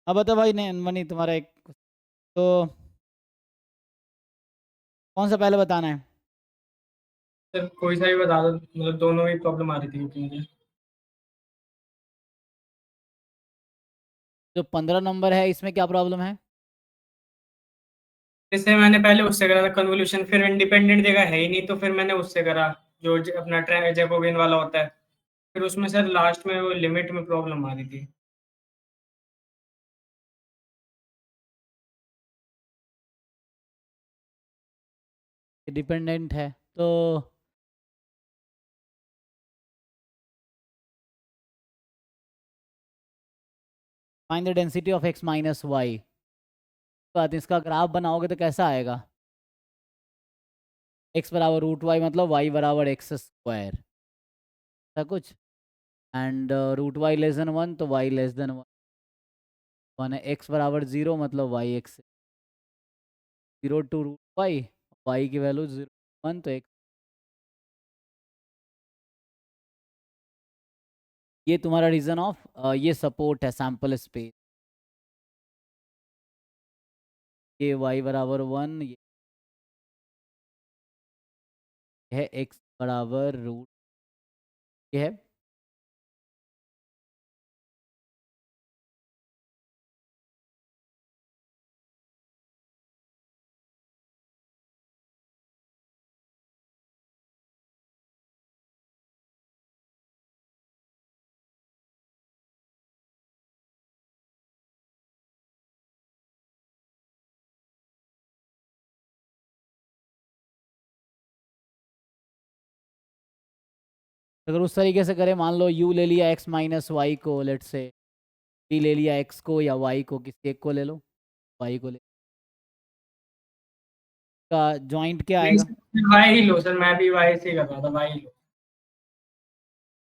अब बताओ भाई ने मनी तुम्हारा एक तो कौन सा पहले बताना है? सर कोई सा भी बता दो, मतलब दोनों ही प्रॉब्लम आ रही थी क्योंकि मुझे। जो 15 नंबर है इसमें क्या प्रॉब्लम है? जैसे मैंने पहले उससे करा था कन्वोल्यूशन, फिर इंडिपेंडेंट जगह है ही नहीं, तो फिर मैंने उससे करा जो अपना जैकोबियन वाला होता है। फिर उसमें सर लास्ट में वो लिमिट में प्रॉब्लम आ रही थी। डिपेंडेंट है तो find the density of x minus y. तो इसका ग्राफ बनाओगे तो कैसा आएगा? x बराबर रूट वाई मतलब y बराबर एक्स स्क्वायर, ऐसा कुछ। And root Y less than one तो y लेस देन वन है। x बराबर जीरो मतलब y x zero to root y, y की वैल्यू जीरो वन तो x। ये तुम्हारा रीजन ऑफ ये सपोर्ट है सैम्पल स्पेस। ये y बराबर वन, ये है x बराबर रूट, ये है। अगर उस तरीके से करें, मान लो u ले लिया x माइनस वाई को, लेट से v ले लिया x को या y को, किसी एक को ले लो, y को ले, का जॉइंट क्या नहीं आएगा? Sir, why he low sir, मैं भी वाई से ही कर रहा था, वाई लो।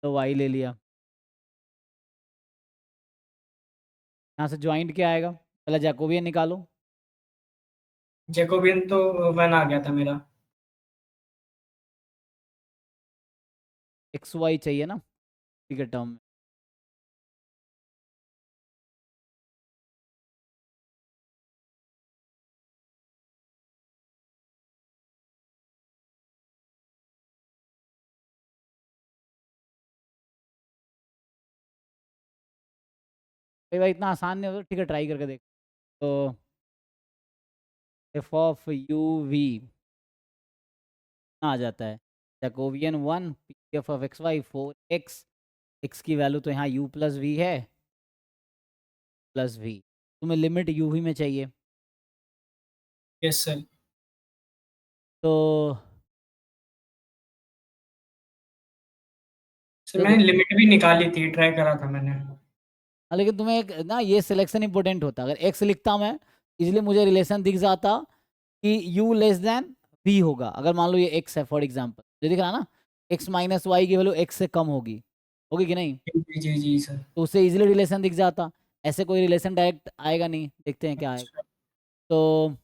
तो y ले लिया। यहाँ से जॉइंट क्या आएगा? पहले जैकोबियन निकालो। जैकोबियन तो वन आ गया था मेरा। एक्स वाई चाहिए ना, ठीक है टर्म में। भाई भाई इतना आसान नहीं होता, ठीक है ट्राई करके देख। तो एफ ऑफ यू वी आ जाता है Jacobian one, p f of x y for x, x की वैल्यू तो यहाँ यू प्लस वी है, प्लस वी। तुम्हें लिमिट यू वी में चाहिए। Yes sir. तो सर देखो, मैंने लिमिट भी निकाली थी, ट्राई करा था मैंने। लेकिन तुम्हें एक ना ये सिलेक्शन इंपॉर्टेंट होता। अगर एक्स लिखता मैं, इसलिए मुझे रिलेशन दिख जाता कि u लेस देन v होगा। अगर मान लो ये x है फॉर एग्जांपल, जो दिख रहा है ना, x माइनस वाई की वैल्यू x से कम होगी, होगी कि नहीं? जी जी जी सर। तो उससे इजीली रिलेशन दिख जाता। ऐसे कोई रिलेशन डायरेक्ट आएगा नहीं, देखते हैं क्या आएगा। अच्छा। तो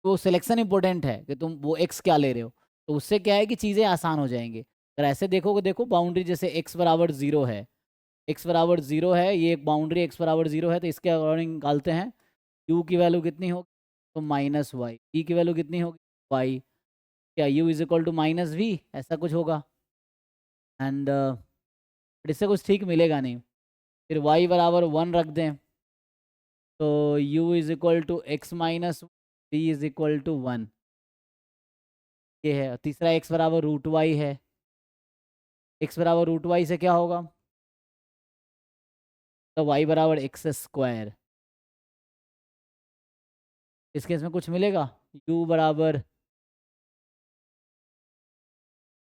वो सिलेक्शन इंपॉर्टेंट है कि तुम वो x क्या ले रहे हो। तो उससे क्या है कि चीज़ें आसान हो जाएंगी। अगर ऐसे देखोगे, देखो बाउंड्री जैसे x बराबर जीरो है, x बराबर जीरो है, ये एक बाउंड्री x बराबर जीरो है, तो इसके अकॉर्डिंग निकालते हैं u की वैल्यू कितनी होगी, तो माइनस वाई, v की वैल्यू कितनी होगी, y। क्या u is equal to minus v, ऐसा कुछ होगा। एंड इससे कुछ ठीक मिलेगा नहीं। फिर y बराबर वन रख दें, तो u is equal to x minus v is equal to one, ये है। तीसरा x बराबर रूट वाई है, x बराबर रूट वाई से क्या होगा, तो y बराबर एक्स स्क्वायर। इस केस में कुछ मिलेगा, u बराबर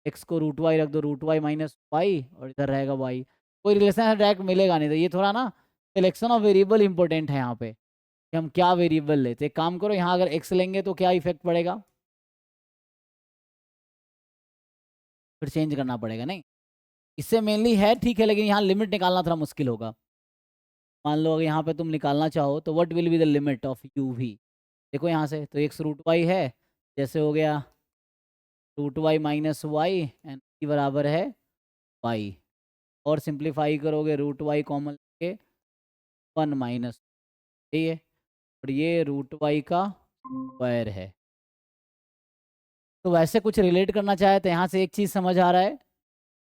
x को रूट वाई रख दो, रूट वाई माइनस वाई, और इधर रहेगा y। कोई रिलेशन डायरेक्ट मिलेगा नहीं। तो ये थोड़ा ना सिलेक्शन ऑफ वेरिएबल इंपॉर्टेंट है यहाँ पे, कि हम क्या वेरिएबल लेते। एक काम करो, यहाँ अगर x लेंगे तो क्या इफेक्ट पड़ेगा, फिर चेंज करना पड़ेगा नहीं। इससे मेनली है ठीक है, लेकिन यहाँ लिमिट निकालना थोड़ा मुश्किल होगा। मान लो अगर यहाँ पे तुम निकालना चाहो तो what will be the limit of u v. देखो यहाँ से तो x रूट वाई है, जैसे हो गया root y minus y and बराबर है वाई। और सिंप्लीफाई करोगे रूट वाई कॉमन लेके 1 माइनस, ठीक है, और ये रूट वाई का स्क्वायर है। तो वैसे कुछ रिलेट करना चाहे तो यहाँ से एक चीज़ समझ आ रहा है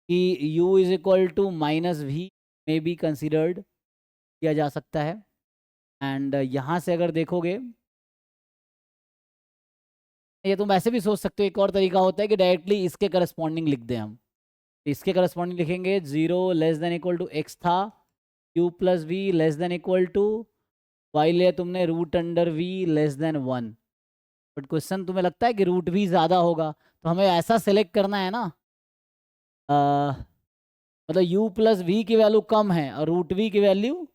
कि u is equal to minus v में भी कंसिडर्ड किया जा सकता है। एंड यहाँ से अगर देखोगे, ये तुम वैसे भी सोच सकते हो, एक और तरीका होता है कि डायरेक्टली इसके करस्पॉन्डिंग लिख दें हम। तो इसके करस्पॉन्डिंग लिखेंगे 0 less than equal to x था, u plus v less than equal to y लिया तुमने root under v less than 1। But question तुम्हें लगता है कि रूट वी ज़्यादा होगा, तो हमें ऐसा सेलेक्ट करना है ना, मतलब u प्लस वी की वैल्यू कम है और रूट वी की वैल्यू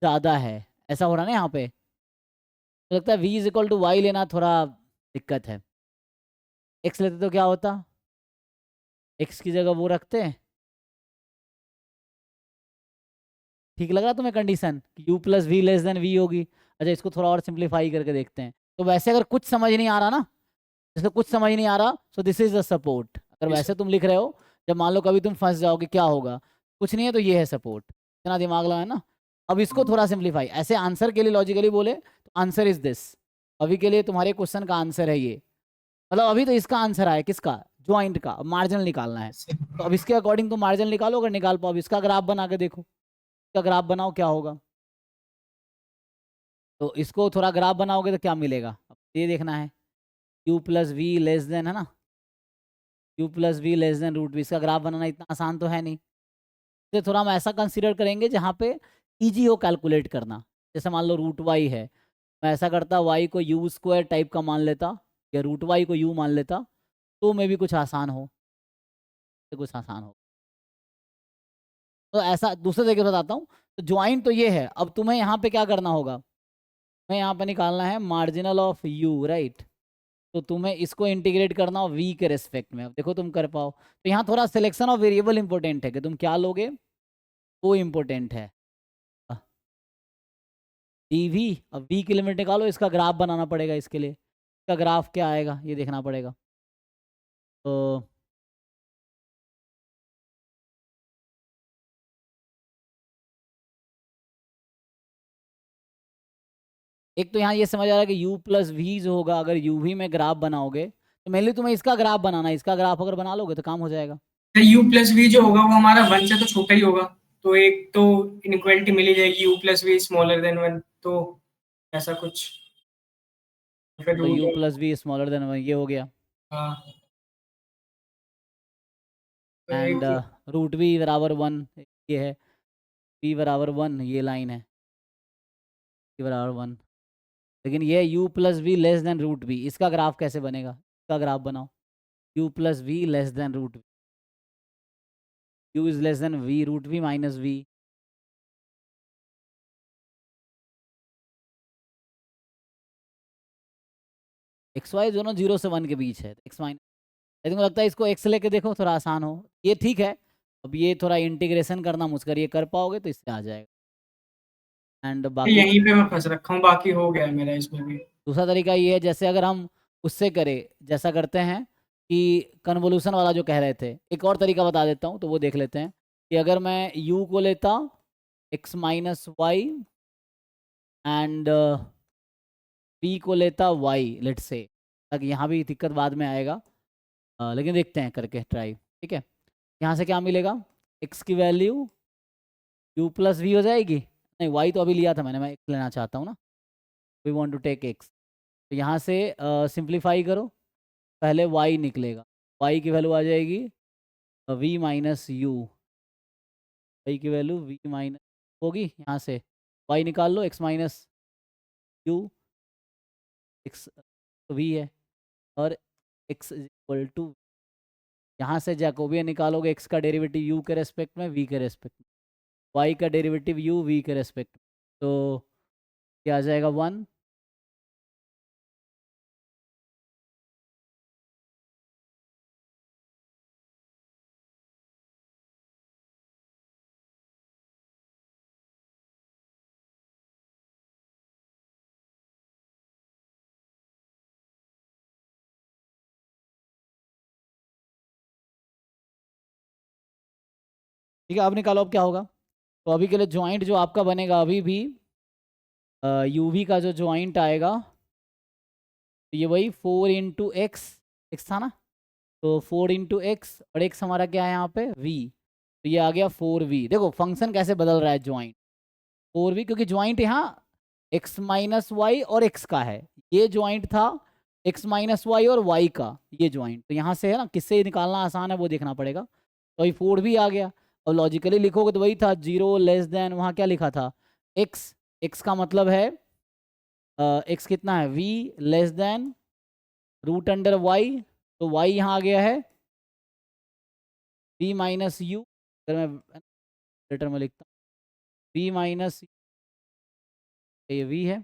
ज़्यादा है, ऐसा हो रहा है ना यहाँ पे। तो लगता है v is equal to y लेना थोड़ा दिक्कत है। x लेते तो क्या होता, x की जगह वो रखते हैं। ठीक लग रहा तुम्हें कंडीशन कि u plus v less than v होगी। अच्छा, इसको थोड़ा और सिंप्लीफाई करके देखते हैं। तो वैसे अगर कुछ समझ नहीं आ रहा ना, जैसे कुछ समझ नहीं आ रहा, so this is the support. अगर Yes, वैसे sir. तुम लिख रहे हो, जब मान लो कभी तुम फंस जाओगे क्या होगा, कुछ नहीं है तो ये है सपोर्ट, इतना दिमाग लगाए ना। अब इसको थोड़ा सिंप्लीफाई, ऐसे आंसर के लिए लॉजिकली बोले तो आंसर इज दिस। अभी के लिए तुम्हारे क्वेश्चन का आंसर है ये, मतलब अभी तो इसका आंसर आया किसका, ज्वाइंट का, मार्जिनल निकालना है। Yes, sir. तो अब इसके अकॉर्डिंग तुम मार्जिनल निकालो, अगर निकाल पाओ, अब इसका ग्राफ बना के देखो, इसका ग्राफ बनाओ क्या होगा। तो इसको थोड़ा ग्राफ बनाओगे तो क्या मिलेगा, अब ये देखना है। u plus v less than है ना, u plus v less than root v, इसका ग्राफ बनाना इतना आसान तो है नहीं। तो थोड़ा हम ऐसा कंसीडर करेंगे जहाँ पे इजी हो कैलकुलेट करना। जैसे मान लो रूट वाई है, मैं ऐसा करता वाई को यू स्क्वायर टाइप का मान लेता, या रूट वाई को यू मान लेता, तो में भी कुछ आसान हो, तो कुछ आसान हो। तो ऐसा दूसरे तरीके से बताता हूँ। तो ज्वाइन तो ये है, अब तुम्हें यहाँ पे क्या करना होगा, तुम्हें यहाँ पे निकालना है मार्जिनल ऑफ यू, राइट। तो तुम्हें इसको इंटीग्रेट करना हो वी के रेस्पेक्ट में, अब देखो तुम कर पाओ। तो यहाँ थोड़ा सिलेक्शन ऑफ वेरिएबल इंपॉर्टेंट है कि तुम क्या लोगे, वो इंपॉर्टेंट है। डी अब वी की लिमिट निकालो, इसका ग्राफ बनाना पड़ेगा, इसके लिए इसका ग्राफ क्या आएगा ये देखना पड़ेगा। तो एक तो यहाँ ये समझ आ रहा है कि u प्लस वी जो होगा, अगर u भी में ग्राफ बनाओगे तो मेनली तुम्हें इसका ग्राफ बनाना है, इसका ग्राफ अगर बना लोगे तो काम हो जाएगा। यू प्लस वी जो होगा वो हमारा 1 से तो छोटा ही होगा, तो एक तो इनइक्वालिटी मिल ही जाएगी, u plus v smaller than 1, तो ऐसा कुछ, फिर तो root. u plus v smaller than ये हो गया, हाँ, तो एंड एक रूट वी बराबर 1, ये है v बराबर 1, ये लाइन है v बराबर 1। लेकिन ये u plus v less than root v, इसका ग्राफ कैसे बनेगा, इसका ग्राफ बनाओ। u plus v less than root v, u is less than v root v minus v. X y दोनों 0 से 1 के बीच है, एक्स माइनस, लेकिन मुझे लगता है इसको एक्स लेके देखो थोड़ा आसान हो, ये ठीक है। अब ये थोड़ा इंटीग्रेशन करना मुश्किल, ये कर पाओगे तो इससे आ जाएगा। एंड बाकी यहीं पे मैं फंस रखा हूँ, बाकी हो गया है मेरा इसमें भी। दूसरा तरीका ये है, जैसे अगर हम उससे करें, जैसा करते हैं कि कन्वोल्यूशन वाला जो कह रहे थे, एक और तरीका बता देता हूँ तो वो देख लेते हैं। कि अगर मैं u को लेता x minus y and p को लेता y, लेट से, ताकि यहाँ भी दिक्कत बाद में आएगा, लेकिन देखते हैं करके ट्राई, ठीक है। यहाँ से क्या मिलेगा, x की वैल्यू u प्लस वी हो जाएगी, नहीं y तो अभी लिया था मैंने, मैं x लेना चाहता हूँ ना, we want to take x। तो यहाँ से सिंप्लीफाई करो, पहले y निकलेगा, y की वैल्यू आ जाएगी v माइनस यू, y की वैल्यू v माइनस होगी, यहाँ से y निकाल लो, x माइनस यू, x तो v है, और x इक्वल टू, यहाँ से जैकोबियन निकालोगे, x का डेरिवेटिव u के रेस्पेक्ट में, v के रेस्पेक्ट में, y का डेरिवेटिव u v के रेस्पेक्ट में, तो क्या आ जाएगा 1। ठीक है, अब निकालो अब क्या होगा। तो अभी के लिए ज्वाइंट जो आपका बनेगा अभी भी यूवी का जो ज्वाइंट आएगा, तो ये वही 4 × एक्स था ना, तो 4 × एक्स और एक्स हमारा क्या है यहाँ पे v, तो ये आ गया 4v। देखो फंक्शन कैसे बदल रहा है ज्वाइंट 4v, क्योंकि ज्वाइंट यहाँ x माइनस वाई और x का है, ये ज्वाइंट था x माइनस वाई और y का, ये ज्वाइंट तो यहाँ से है ना, किससे निकालना आसान है वो देखना पड़ेगा। तो अभी 4v आ गया, और लॉजिकली लिखोगे तो वही था 0 <, वहाँ क्या लिखा था x, x का मतलब है x कितना है v <, √y, तो y यहाँ आ गया है v माइनस यू, अगर मैं लेटर में लिखता हूँ v माइनस, ये v है,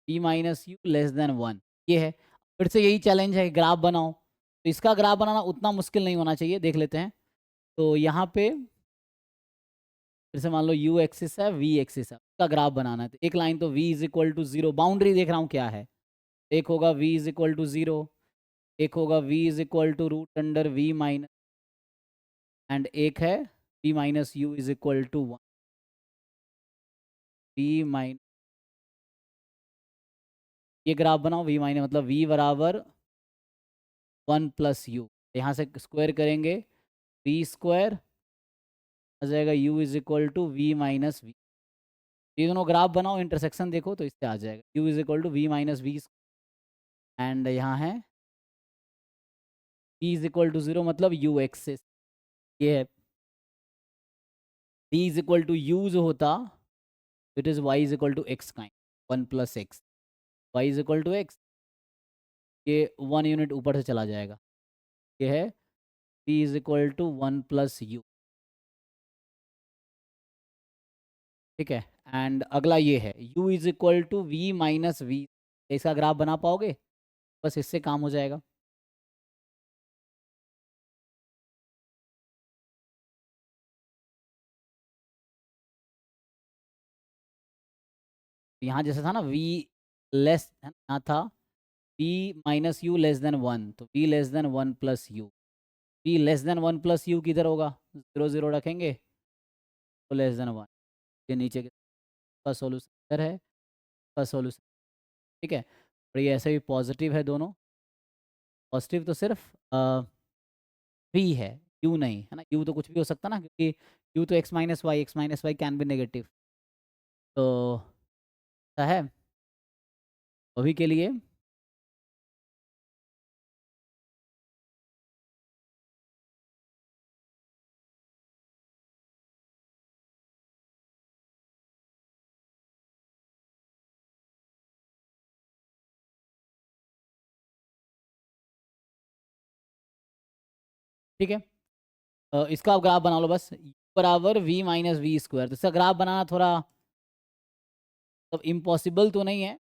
v माइनस यू <1, ये है। फिर से यही चैलेंज है, ग्राफ बनाओ, तो इसका ग्राफ बनाना उतना मुश्किल नहीं होना चाहिए, देख लेते हैं। तो यहाँ पे फिर से मान लो u एक्सिस है, v एक्सिस है, उसका ग्राफ बनाना है, तो एक लाइन तो v = 0, बाउंड्री देख रहा हूँ क्या है, एक होगा v = 0, एक होगा v √v माइनस, एंड एक है v minus you = 1, v minus, ये ग्राफ बनाओ, v माइनस मतलब v बराबर 1 + u, यहाँ से स्क्वायर करेंगे v² आ जाएगा u = v-v, ये दोनों ग्राफ बनाओ, इंटरसेक्शन देखो तो इससे आ जाएगा u = v-v, एंड यहाँ है v = 0 मतलब u एक्सिस, ये है v u जो होता, it is y x kind 1 + x, y x, ये 1 यूनिट ऊपर से चला जाएगा, ये है v = 1 + u, ठीक है। एंड अगला ये है u = v-v, इसका ग्राफ बना पाओगे, बस इससे काम हो जाएगा। यहाँ जैसे था ना v लेस, यहाँ था v माइनस यू <1, तो v <1 + u, v <1 + u किधर होगा, 0 0 रखेंगे तो <1, ये नीचे का सॉल्यूशन इधर है, का सॉल्यूशन, ठीक है। और ये ऐसे भी पॉजिटिव है दोनों, पॉजिटिव तो सिर्फ v है, u नहीं है ना, u तो कुछ भी हो सकता ना, क्योंकि u तो x - y can be negative, तो ऐसा है अभी के लिए। ठीक है, इसका ग्राफ बना लो बस, u बराबर v-v², तो इसका ग्राफ बनाना थोड़ा मतलब इम्पॉसिबल तो नहीं है,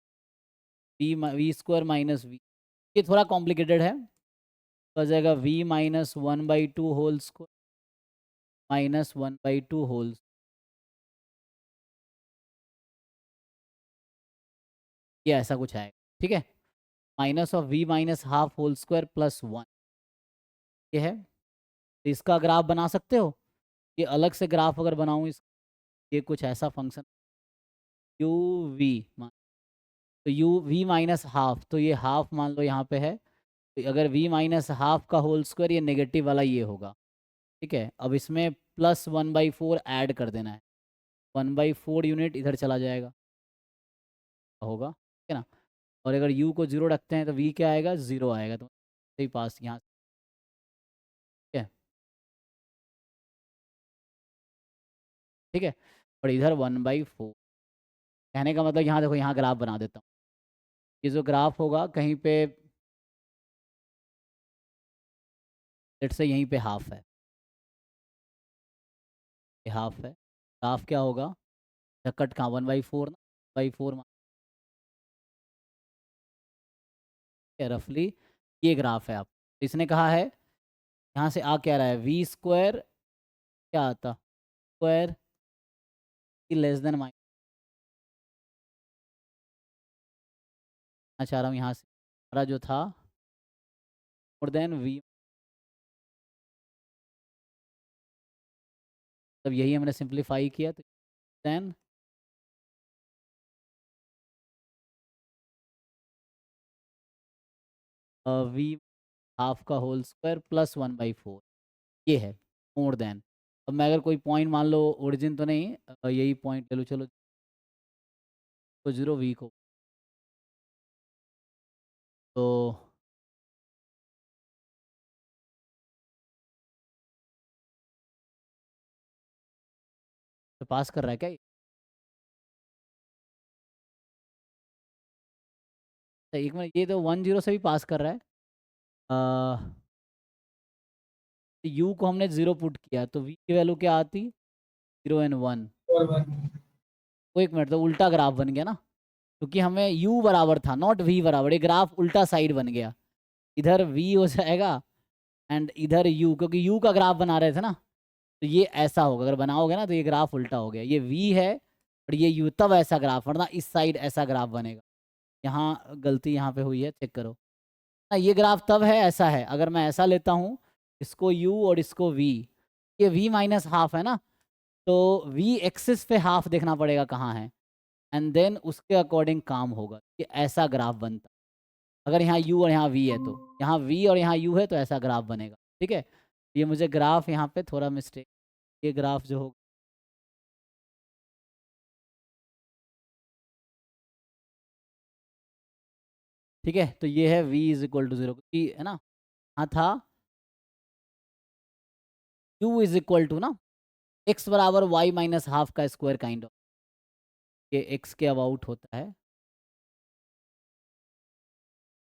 v² - v, ये थोड़ा कॉम्प्लिकेटेड है, तो आ जाएगा v-1/2 होल स्क्वायर -1/2 होल, ये ऐसा कुछ आएगा, ठीक है। Minus of v minus half whole square +1, ये है। तो इसका ग्राफ बना सकते हो, ये अलग से ग्राफ अगर बनाऊँ इस, ये कुछ ऐसा फंक्शन u v, तो u v माइनस हाफ, तो ये हाफ मान लो यहाँ पे है, तो अगर v माइनस हाफ का होल स्क्वायर, ये नेगेटिव वाला ये होगा, ठीक है। अब इसमें +1/4 ऐड कर देना है, 1/4 यूनिट इधर चला जाएगा, होगा, ठीक है ना। और अगर u को 0 रखते हैं तो v क्या आएगा, 0 आएगा, तो सही पास यहाँ, ठीक है, ठीक है। और इधर 1/4, कहने का मतलब यहाँ देखो, यहाँ ग्राफ बना देता हूँ, ये जो ग्राफ होगा कहीं पे लेट्स से यहीं पे हाफ है, ये हाफ है, ग्राफ क्या होगा, कट कहाँ 1/4 ना, 1/4 रफली ये ग्राफ है। आप इसने कहा है यहाँ से आ क्या रहा है, v² क्या आता, स्क्वायर की <, मैं चाह रहा हूँ यहाँ से हमारा जो था मोर देन v, तब यही हमने सिंप्लीफाई किया, तो देन वी हाफ का होल स्क्वायर प्लस 1/4 ये है मोर देन। अब मैं अगर कोई पॉइंट मान लो ओरिजिन तो नहीं, यही पॉइंट ले लो, चलो तो 0 वी को तो पास कर रहा है क्या ये? एक मिनट, ये तो 1 0 से भी पास कर रहा है। यू को हमने 0 पुट किया तो वी की वैल्यू क्या आती, 0 एंड 1। और 1 वो एक मिनट, तो उल्टा ग्राफ बन गया ना, क्योंकि हमें u बराबर था नॉट v बराबर, ये ग्राफ उल्टा साइड बन गया। इधर v हो जाएगा एंड इधर u, क्योंकि u का ग्राफ बना रहे थे ना, तो ये ऐसा होगा, अगर बनाओगे ना तो ये ग्राफ उल्टा हो गया, ये v है और ये u, तब ऐसा ग्राफ, वरना इस साइड ऐसा ग्राफ बनेगा। यहाँ गलती यहाँ पे हुई है, चेक करो ना, ये ग्राफ तब है ऐसा है, अगर मैं ऐसा लेता हूँ इसको u और इसको v, ये v माइनस हाफ है ना, तो v एक्सिस पे हाफ देखना पड़ेगा कहाँ है, एंड देन उसके अकॉर्डिंग काम होगा, कि ऐसा ग्राफ बनता। अगर यहाँ u और यहाँ v है तो यहाँ v और यहाँ u है तो ऐसा ग्राफ बनेगा, ठीक है। ये मुझे ग्राफ यहाँ पे थोड़ा मिस्टेक, ये ग्राफ जो होगा, ठीक है, तो ये है v इज इक्वल टू 0, क्योंकि है ना, हाँ था u इज इक्वल टू ना x बराबर y माइनस हाफ का स्क्वायर काइंड ऑफ, ये x के अबाउट होता है,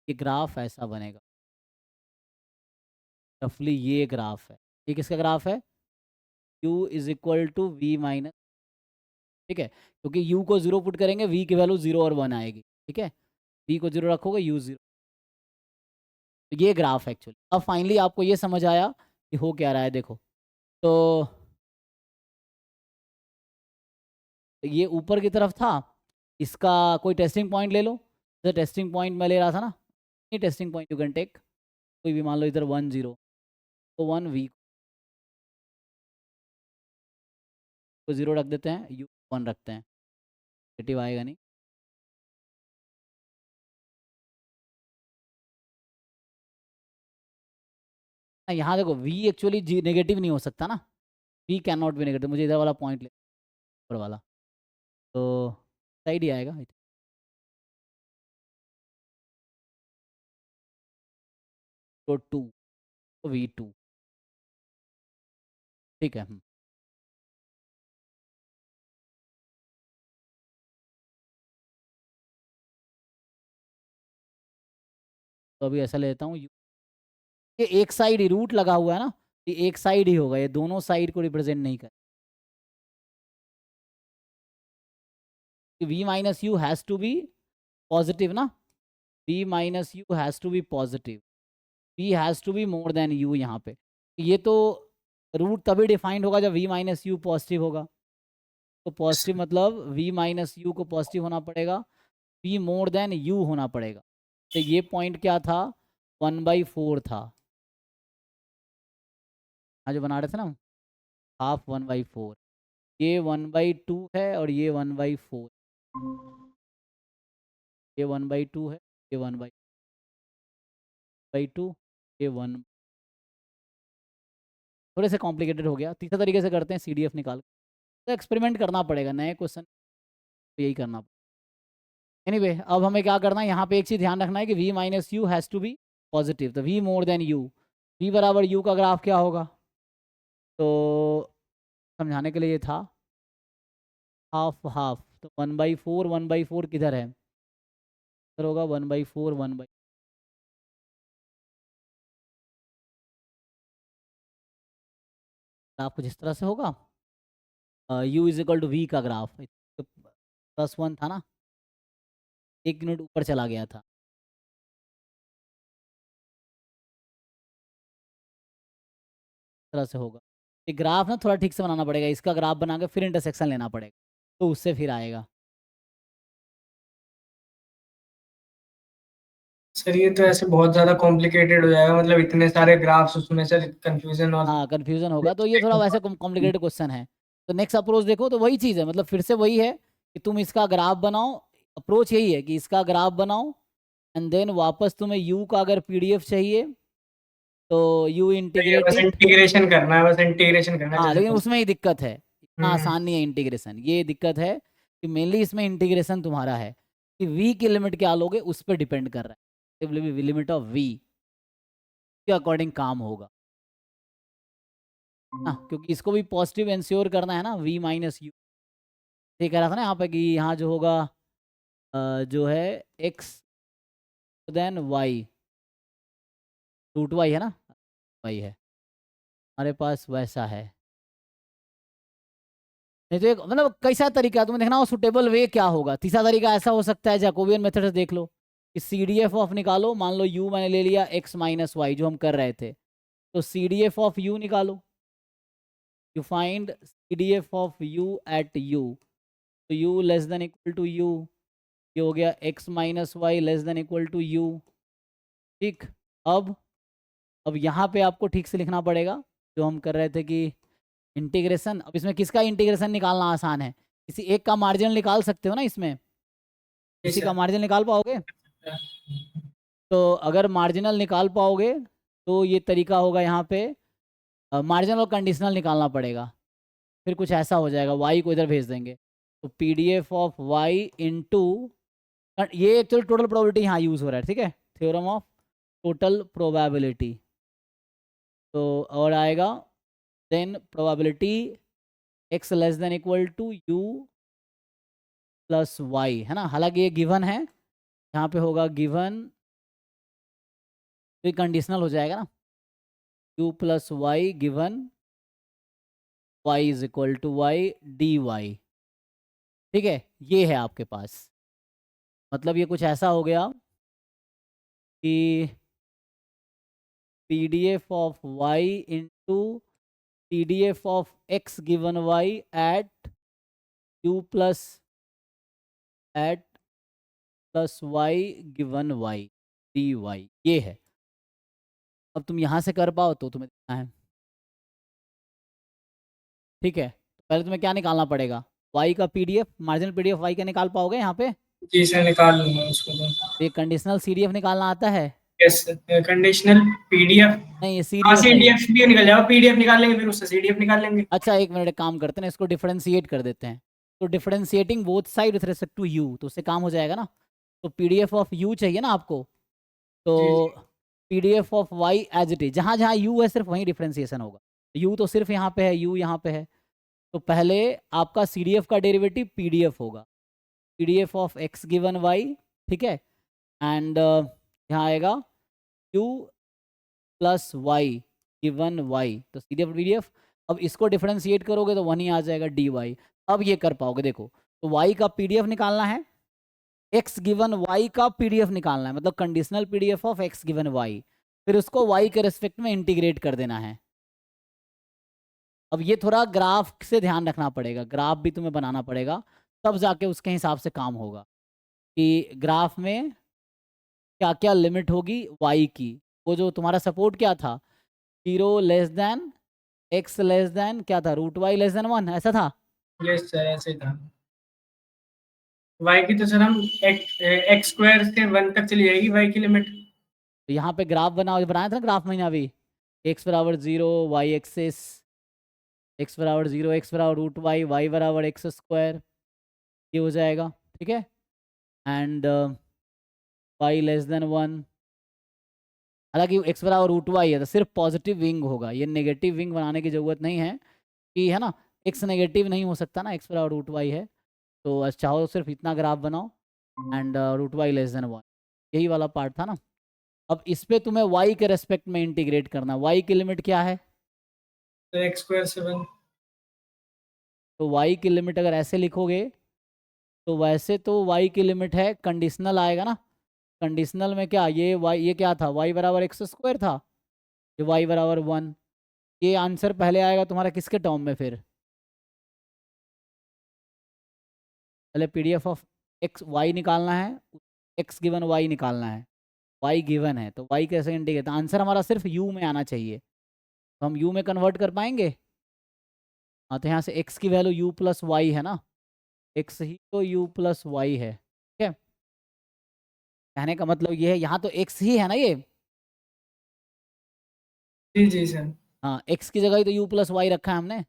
ये ग्राफ ऐसा बनेगा रफली, ये ग्राफ है, ये किसका ग्राफ है, u is equal to v minus, ठीक है, क्योंकि u को 0 पुट करेंगे v की वैल्यू 0 और 1 आएगी, ठीक है, v को 0 रखोगे u 0, तो ये ग्राफ है एक्चुअली। अब फाइनली आपको ये समझ आया कि हो क्या रहा है, देखो तो ये ऊपर की तरफ था, इसका कोई टेस्टिंग पॉइंट ले लो, जैसे टेस्टिंग पॉइंट मैं ले रहा था ना, ये testing point you can take, कोई भी मान लो इधर 1 0, तो 1 v को 0 रख देते हैं, u 1 रखते हैं, नेगेटिव आएगा नहीं, यहाँ देखो v एक्चुअली नेगेटिव नहीं हो सकता ना, v can not be negative, मुझे इधर वाला पॉइंट ले, ऊपर वाला, तो साइड ही आएगा, तो 2, तो v2, ठीक है। तो अभी ऐसा लेता हूँ, ये एक साइड ही रूट लगा हुआ है ना, ये एक साइड ही होगा, ये दोनों साइड को रिप्रेजेंट नहीं कर, v minus u has to be positive ना, v minus u has to be positive, v has to be more than u यहाँ पे, ये तो रूट तभी डिफाइंड होगा जब v माइनस यू पॉजिटिव होगा, तो पॉजिटिव मतलब v माइनस यू को पॉजिटिव होना पड़ेगा, v मोर देन u होना पड़ेगा, तो ये पॉइंट क्या था, 1/4 था, हाँ जो बना रहे थे ना, हाफ 1/4, ये 1/2 है और ये 1/4, ये 1/2 है, ये 1/2, ये 1, थोड़े से कॉम्प्लिकेटेड हो गया, तीसरा तरीके से करते हैं, CDF निकाल, तो एक्सपेरिमेंट करना पड़ेगा, नए क्वेश्चन तो यही करना पड़ेगा। एनीवे अब हमें क्या करना है, यहाँ पे एक चीज़ ध्यान रखना है कि v minus u has to be positive, तो v more than u, v बराबर u का ग्राफ क्या होगा, तो समझाने के लिए ये था हाफ हाफ, तो 1/4, 1/4 किधर है, इधर होगा 1/4, 1/, ग्राफ कुछ इस तरह से होगा, u is equal to v का ग्राफ, तो +1 था ना, 1 यूनिट ऊपर चला गया था, इस तरह से होगा, ये ग्राफ ना थोड़ा ठीक से बनाना पड़ेगा, इसका ग्राफ बना के फिर इंटरसेक्शन लेना पड़ेगा, तो उससे फिर आएगा। सर ये तो ऐसे बहुत ज्यादा कॉम्प्लिकेटेड हो जाएगा, मतलब इतने सारे ग्राफ्स उसमें से कंफ्यूजन और हाँ कन्फ्यूजन होगा, तो ये थोड़ा वैसे कॉम्प्लिकेटेड क्वेश्चन है, तो नेक्स्ट अप्रोच देखो तो वही चीज़ है, मतलब फिर से वही है कि तुम इसका ग्राफ बनाओ। अप्रोच यही है कि इसका ग्राफ बनाओ एंड देन वापस तुम्हें यू का अगर पीडीएफ चाहिए तो यू इंटीग्रेट बस इट। इंटीग्रेशन करना है, बस इंटीग्रेशन करना है हाँ जैसे लेकिन उसमें ही दिक्कत है, इतना हम्म आसान नहीं है इंटीग्रेशन, ये दिक्कत है कि मेनली इसमें इंटीग्रेशन तुम्हारा है कि v की लिमिट क्या लोगे उस पर डिपेंड कर रहा है, लिमिट ऑफ v के अकॉर्डिंग काम होगा ना, क्योंकि इसको भी पॉजिटिव इंश्योर करना है ना, v माइनस यू। ये कह रहा था ना यहाँ पे कि यहाँ जो होगा जो है x then y, root y है ना, y है हमारे पास, वैसा है। नहीं तो एक मतलब कई सारे तरीका है, तुम्हें देखना हो सुटेबल वे क्या होगा। तीसरा तरीका ऐसा हो सकता है, जैकोबियन मेथड से देख लो कि सी डी एफ ऑफ निकालो, मान लो u मैंने ले लिया x माइनस वाई जो हम कर रहे थे, तो c d f of u निकालो, you find c d f of u at u, तो u less than equal to u, ये हो गया x minus y less than equal to u। ठीक, अब यहाँ पे आपको ठीक से लिखना पड़ेगा जो हम कर रहे थे कि इंटीग्रेशन। अब इसमें किसका इंटीग्रेशन निकालना आसान है, किसी एक का मार्जिन निकाल सकते हो ना इसमें, जी किसी का सर। मार्जिन निकाल पाओगे? तो अगर मार्जिनल निकाल पाओगे तो ये तरीका होगा यहाँ पे, मार्जिनल और कंडीशनल निकालना पड़ेगा, फिर कुछ ऐसा हो जाएगा, y को इधर भेज देंगे तो p d f of y into, ये एक्चुअल टोटल प्रोबेबिलिटी यहाँ यूज़ हो रहा है, ठीक है, थ्योरम ऑफ टोटल प्रोबेबिलिटी। तो और आएगा then probability x less than equal to u plus y, है ना, हालांकि ये गिवन है, यहाँ पे होगा गिवन, तो ये कंडीशनल हो जाएगा ना, u plus Y given y is equal to y d y. ठीक है, ये है आपके पास, मतलब ये कुछ ऐसा हो गया कि p d f of y into p d f of x given y at u plus at plus Y given y d y, ये है। अब तुम यहाँ से कर पाओ तो तुम्हें देखना है, ठीक है, तो पहले तुम्हें क्या निकालना पड़ेगा, y का पीडीएफ, मार्जिनल पीडीएफ y का निकाल पाओगे यहाँ पे? जी सर, निकाल लूंगा उसको तो। ये कंडीशनल सीडीएफ निकालना आता है? Yes sir, conditional PDF. नहीं ये हाँ, सीडीएफ है ये। सीडीएफ भी निकल जाएगा, पीडीएफ निकाल लेंगे, फिर उससे सीडीएफ निकाल लेंगे। अच्छा एक मिनट, एक काम करते हैं ना, इसको डिफरेंशिएट कर देते हैं, तो differentiating both side with respect to u, तो उससे काम हो जाएगा ना। तो पीडीएफ ऑफ यू चाहिए ना आपको, तो जी जी। PDF of Y as it is, जहाँ जहाँ यू है सिर्फ वहीं डिफरेंशिएशन होगा, यू तो सिर्फ यहाँ पे है, यू यहाँ पे है, तो पहले आपका सीडीएफ का डेरिवेटिव पीडीएफ होगा, PDF of x given Y, ठीक है, एंड यहाँ आएगा u plus Y given Y, तो सीधे पीडीएफ। अब इसको डिफरेंशिएट करोगे तो वन ही आ जाएगा डी वाई। अब ये कर पाओगे, देखो तो y का पीडीएफ निकालना है, x गिवन y का पीडीएफ निकालना है, मतलब conditional PDF of x given y, फिर उसको y के रिस्पेक्ट में इंटीग्रेट कर देना है। अब ये थोड़ा ग्राफ से ध्यान रखना पड़ेगा, ग्राफ भी तुम्हें बनाना पड़ेगा, तब जाके उसके हिसाब से काम होगा कि ग्राफ में क्या क्या लिमिट होगी y की। वो जो तुम्हारा सपोर्ट क्या था, 0 less then x less then क्या था, रूट वाई लेस देन 1, ऐसा था। यस सर, ऐसे ही था। वाई की तो सर हम एक्स स्क्वायर से 1 तक चली जाएगी वाई की लिमिट। तो यहाँ पे ग्राफ बनाया था ना ग्राफ में अभी, x बराबर 0, वाई एक्सिस, x बराबर 0, x बराबर रूट वाई, वाई बराबर एक्स स्क्वायर, ये हो जाएगा, ठीक है, एंड वाई लेस देन 1। हालांकि x बराबर रूट वाई है तो सिर्फ पॉजिटिव विंग होगा, ये नेगेटिव विंग बनाने की ज़रूरत नहीं है कि, है ना, x नेगेटिव नहीं हो सकता ना, x बराबर रूट वाई है, तो चाहो तो सिर्फ इतना ग्राफ बनाओ and root Y less than 1, यही वाला पार्ट था ना। अब इस पे तुम्हें y के रेस्पेक्ट में इंटीग्रेट करना, y की लिमिट क्या है, तो एक्स स्क्वायर से 1। तो y की लिमिट अगर ऐसे लिखोगे तो वैसे तो y की लिमिट है, कंडीशनल आएगा ना, कंडीशनल में क्या, ये क्या था, y बराबर एक्स स्क्वायर था, ये y बराबर 1, ये आंसर पहले आएगा तुम्हारा किसके टर्म में, फिर पहले पीडीएफ ऑफ एक्स वाई निकालना है, एक्स गिवन वाई निकालना है, वाई गिवन है तो वाई कैसे इंटीग्रेट, आंसर हमारा सिर्फ यू में आना चाहिए, तो हम यू में कन्वर्ट कर पाएंगे। हाँ, तो यहाँ से x की वैल्यू u प्लस वाई है ना, x ही तो u प्लस वाई है, ठीक है। कहने का मतलब ये है, यहाँ तो x ही है ना ये, जी जी सर। हाँ x की जगह ही तो u प्लस वाई रखा है हमने।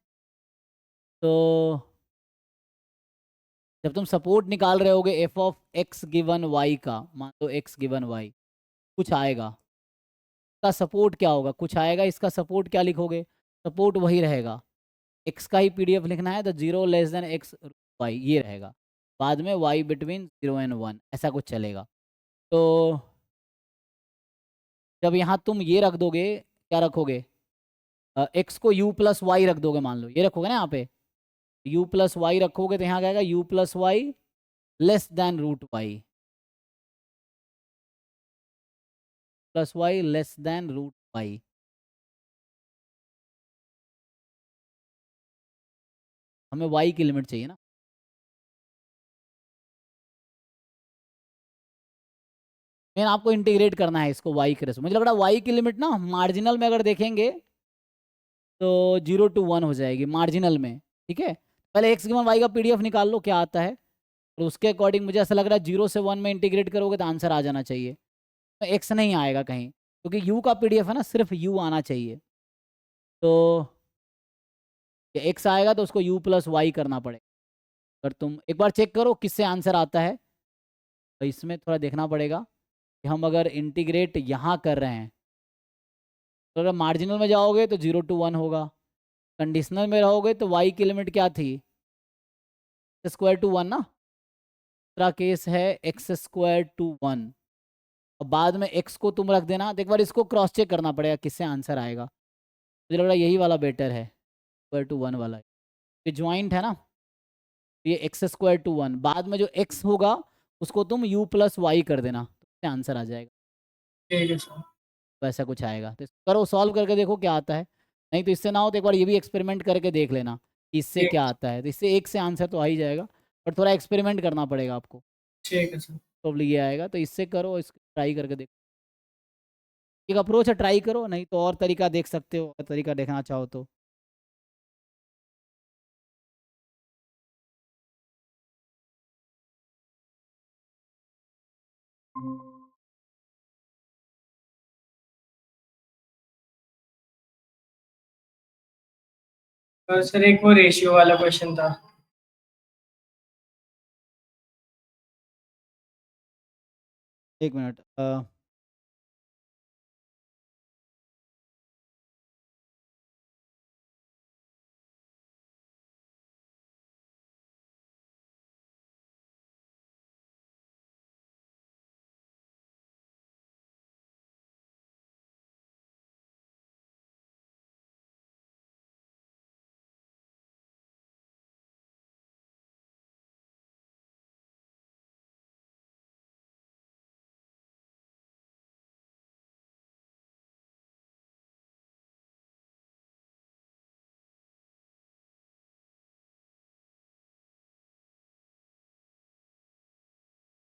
तो जब तुम सपोर्ट निकाल रहे होगे F of x given Y का, मान लो एक्स गिवन वाई, कुछ आएगा, इसका सपोर्ट क्या होगा, कुछ आएगा, इसका सपोर्ट क्या लिखोगे, सपोर्ट वही रहेगा, एक्स का ही पीडीएफ लिखना है तो 0 < x y ये रहेगा, बाद में y बिटवीन 0 and 1 ऐसा कुछ चलेगा। तो जब यहाँ तुम ये रख दोगे, क्या रखोगे, x को u प्लस वाई रख दोगे, मान लो ये रखोगे ना यहाँ पे, u प्लस वाई रखोगे तो यहाँ क्या आएगा, u plus Y less than root Y, plus Y less than root Y. हमें y की लिमिट चाहिए ना, मेन आपको इंटीग्रेट करना है इसको y के रेस, मुझे लग रहा है y की लिमिट ना मार्जिनल में अगर देखेंगे तो 0 to 1 हो जाएगी मार्जिनल में, ठीक है। पहले x गिवन y का पीडीएफ निकाल लो क्या आता है, और उसके अकॉर्डिंग मुझे ऐसा लग रहा है 0 से 1 में इंटीग्रेट करोगे तो आंसर आ जाना चाहिए, तो x नहीं आएगा कहीं, क्योंकि u का पीडीएफ है ना, सिर्फ u आना चाहिए। तो x आएगा तो उसको u प्लस वाई करना पड़ेगा, अगर तुम एक बार चेक करो किससे आंसर आता है, तो इसमें थोड़ा देखना पड़ेगा कि हम अगर इंटीग्रेट यहाँ कर रहे हैं, तो अगर मार्जिनल में जाओगे तो 0 to 1 होगा, कंडीशनल में रहोगे तो y की लिमिट क्या थी, x² to 1 ना, दूसरा केस है x² to 1, और बाद में x को तुम रख देना, तो एक बार इसको क्रॉस चेक करना पड़ेगा किससे आंसर आएगा, मुझे लग रहा है यही वाला बेटर है, x² to 1 वाला, ये ज्वाइंट है ना, तो ये x² to 1, बाद में जो x होगा उसको तुम u प्लस वाई कर देना, तो आंसर आ जाएगा, ठीक है सर। वैसा कुछ आएगा, तो इसको करो, सॉल्व करके देखो क्या आता है, नहीं तो इससे ना हो तो एक बार ये भी एक्सपेरिमेंट करके देख लेना कि इससे ठीक क्या आता है, तो इससे एक से आंसर तो आ ही जाएगा, पर थोड़ा एक्सपेरिमेंट करना पड़ेगा आपको, ठीक है सर। प्रॉब्लम ये आएगा, तो इससे करो, इसको ट्राई करके देखो, एक अप्रोच है, ट्राई करो, नहीं तो और तरीका देख सकते हो, और तरीका देखना चाहो तो। और सर एक वो रेशियो वाला क्वेश्चन था। एक मिनट,